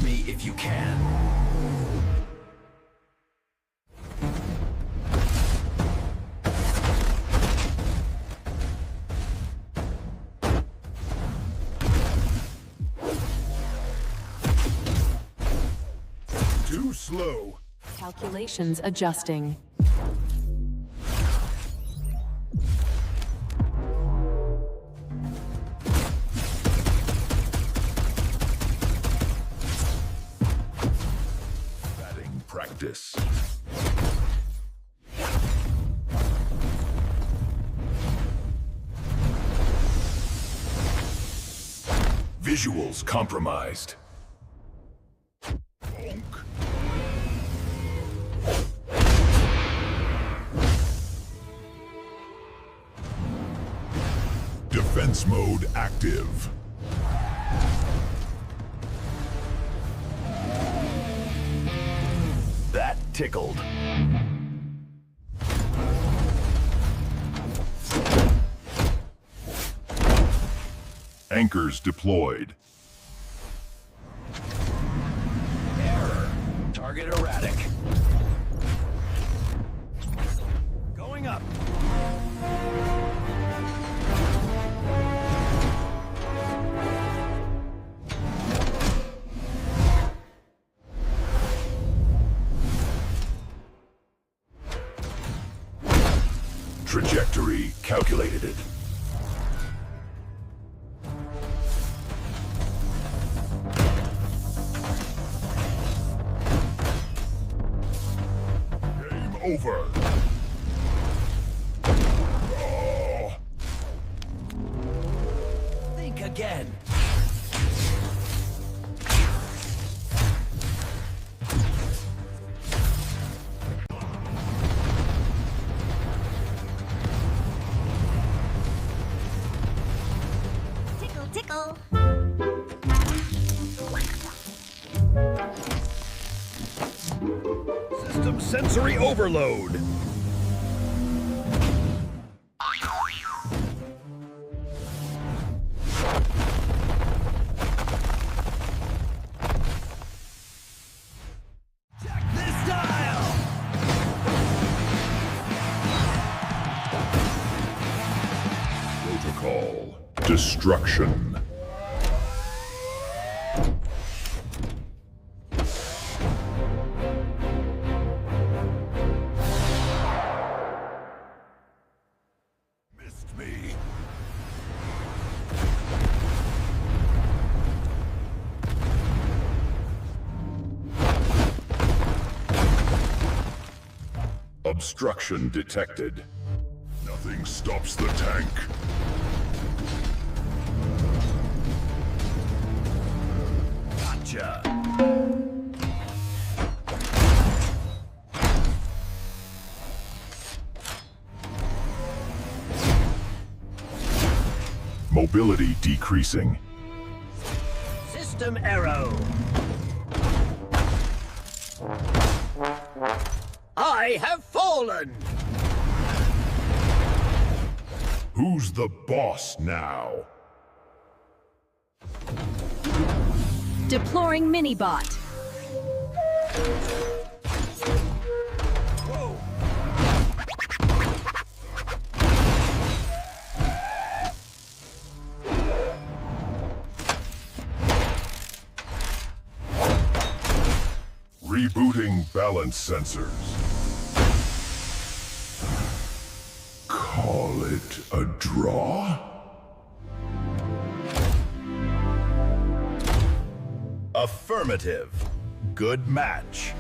me if you can. Too slow. Calculations adjusting. Batting practice. Visuals compromised. Bonk. Defense mode active. That tickled. Anchors deployed. Error. Target erratic. Going up. Trajectory calculated. Game over. Oh. Think again. Tickle, tickle. System sensory overload. Check this dial. Protocol. Destruction. Missed me. Obstruction detected. Nothing stops the tank. Gotcha. Mobility decreasing. System arrow. I have fallen. Who's the boss now? Deploying mini-bot. Whoa. Rebooting balance sensors. Call it a draw? Affirmative. Good match.